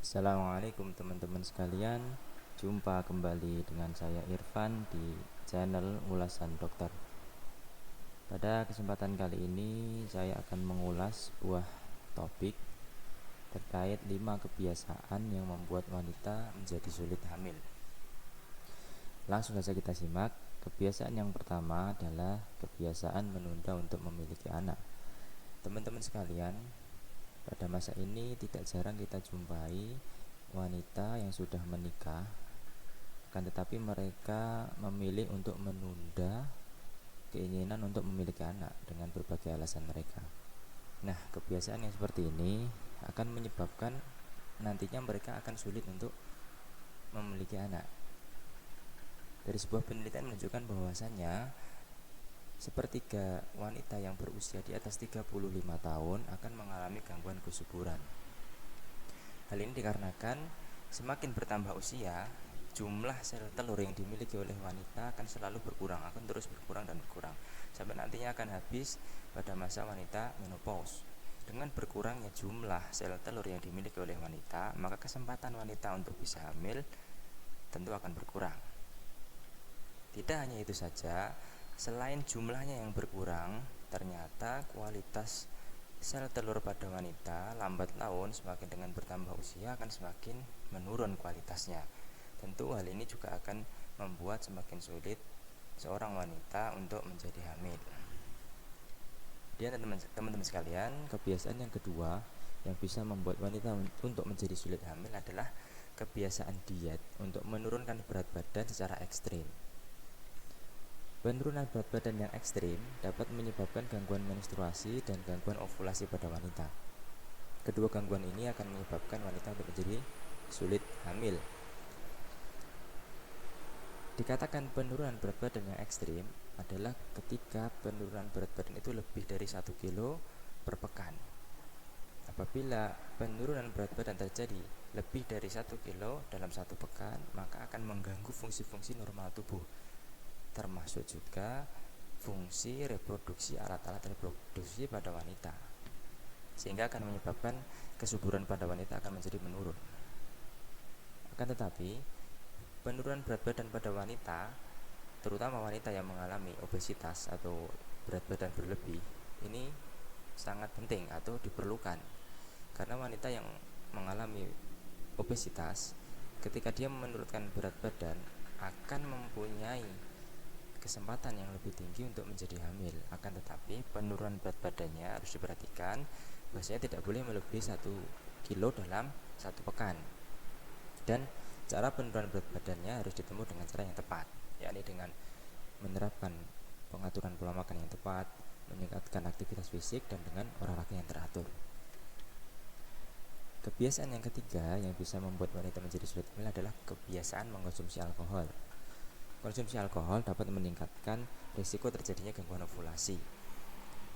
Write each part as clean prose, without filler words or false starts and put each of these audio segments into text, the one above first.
Assalamualaikum teman-teman sekalian. Jumpa kembali dengan saya Irfan di channel Ulasan Dokter. Pada kesempatan kali ini saya akan mengulas sebuah topik terkait 5 kebiasaan yang membuat wanita menjadi sulit hamil. Langsung saja kita simak. Kebiasaan yang pertama adalah kebiasaan menunda untuk memiliki anak. Teman-teman sekalian, pada masa ini tidak jarang kita jumpai wanita yang sudah menikah, akan tetapi mereka memilih untuk menunda keinginan untuk memiliki anak dengan berbagai alasan mereka. Nah, kebiasaan yang seperti ini akan menyebabkan nantinya mereka akan sulit untuk memiliki anak. Dari sebuah penelitian menunjukkan bahwasannya sepertiga wanita yang berusia di atas 35 tahun akan mengalami gangguan kesuburan. Hal ini dikarenakan semakin bertambah usia, jumlah sel telur yang dimiliki oleh wanita akan selalu berkurang, akan terus berkurang dan berkurang sampai nantinya akan habis pada masa wanita menopause. Dengan berkurangnya jumlah sel telur yang dimiliki oleh wanita, maka kesempatan wanita untuk bisa hamil tentu akan berkurang. Tidak hanya itu saja, selain jumlahnya yang berkurang, ternyata kualitas sel telur pada wanita lambat laun semakin dengan bertambah usia akan semakin menurun kualitasnya. Tentu hal ini juga akan membuat semakin sulit seorang wanita untuk menjadi hamil. Dan teman-teman sekalian, kebiasaan yang kedua yang bisa membuat wanita untuk menjadi sulit hamil adalah kebiasaan diet untuk menurunkan berat badan secara ekstrim. Penurunan berat badan yang ekstrim dapat menyebabkan gangguan menstruasi dan gangguan ovulasi pada wanita. Kedua gangguan ini akan menyebabkan wanita untuk menjadi sulit hamil. Dikatakan penurunan berat badan yang ekstrim adalah ketika penurunan berat badan itu lebih dari 1 kilo per pekan. Apabila penurunan berat badan terjadi lebih dari 1 kilo dalam 1 pekan, maka akan mengganggu fungsi-fungsi normal tubuh, termasuk juga fungsi reproduksi alat-alat reproduksi pada wanita, sehingga akan menyebabkan kesuburan pada wanita akan menjadi menurun. Akan tetapi, penurunan berat badan pada wanita, terutama wanita yang mengalami obesitas atau berat badan berlebih, ini sangat penting atau diperlukan, karena wanita yang mengalami obesitas, ketika dia menurunkan berat badan, akan mempunyai kesempatan yang lebih tinggi untuk menjadi hamil. Akan tetapi penurunan berat badannya harus diperhatikan, bahwasanya tidak boleh melebihi 1 kilo dalam 1 pekan. Dan cara penurunan berat badannya harus ditempuh dengan cara yang tepat, yakni dengan menerapkan pengaturan pola makan yang tepat, meningkatkan aktivitas fisik, dan dengan olahraga yang teratur. Kebiasaan yang ketiga yang bisa membuat wanita menjadi sulit hamil adalah kebiasaan mengkonsumsi alkohol. Konsumsi alkohol dapat meningkatkan risiko terjadinya gangguan ovulasi.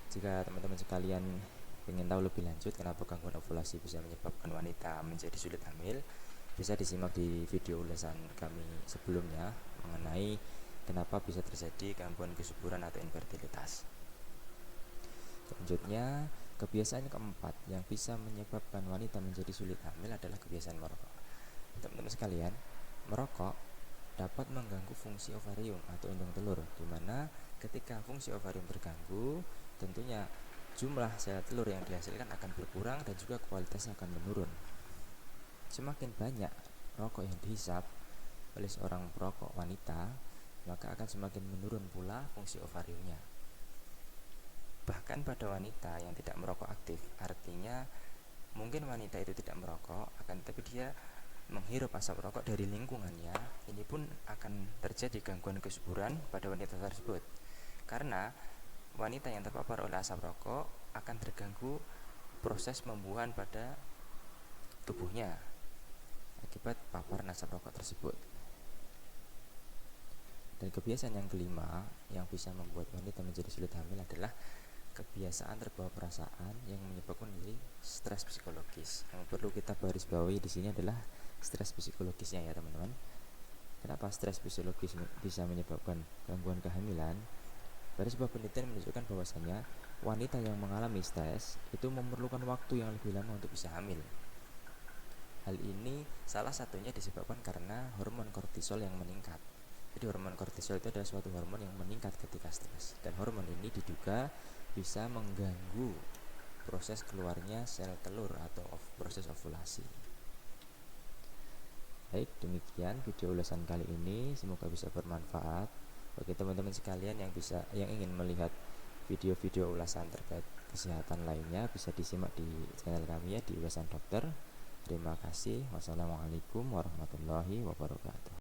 Jika teman-teman sekalian ingin tahu lebih lanjut kenapa gangguan ovulasi bisa menyebabkan wanita menjadi sulit hamil, bisa disimak di video ulasan kami sebelumnya mengenai kenapa bisa terjadi gangguan kesuburan atau infertilitas. Selanjutnya, kebiasaan keempat yang bisa menyebabkan wanita menjadi sulit hamil adalah kebiasaan merokok. Teman-teman sekalian, merokok dapat mengganggu fungsi ovarium atau indung telur, di mana ketika fungsi ovarium terganggu, tentunya jumlah sel telur yang dihasilkan akan berkurang dan juga kualitasnya akan menurun. Semakin banyak rokok yang dihisap oleh seorang perokok wanita, maka akan semakin menurun pula fungsi ovariumnya. Bahkan pada wanita yang tidak merokok aktif, artinya mungkin wanita itu tidak merokok, akan tetapi dia menghirup asap rokok dari lingkungannya, ini pun akan terjadi gangguan kesuburan pada wanita tersebut, karena wanita yang terpapar oleh asap rokok akan terganggu proses pembuahan pada tubuhnya akibat paparan asap rokok tersebut. Dan kebiasaan yang kelima yang bisa membuat wanita menjadi sulit hamil adalah kebiasaan terbawa perasaan yang menyebabkan menjadi stres psikologis. Yang perlu kita garis bawahi di sini adalah stres psikologisnya ya teman-teman. Kenapa stres psikologis bisa menyebabkan gangguan kehamilan? Dari sebuah penelitian menunjukkan bahwasanya wanita yang mengalami stres itu memerlukan waktu yang lebih lama untuk bisa hamil. Hal ini salah satunya disebabkan karena hormon kortisol yang meningkat. Jadi hormon kortisol itu adalah suatu hormon yang meningkat ketika stres, dan hormon ini diduga bisa mengganggu proses keluarnya sel telur atau proses ovulasi. Baik, demikian video ulasan kali ini, semoga bisa bermanfaat bagi teman-teman sekalian yang ingin melihat video-video ulasan terkait kesehatan lainnya. Bisa disimak di channel kami ya, di Ulasan Dokter. Terima kasih. Wassalamualaikum warahmatullahi wabarakatuh.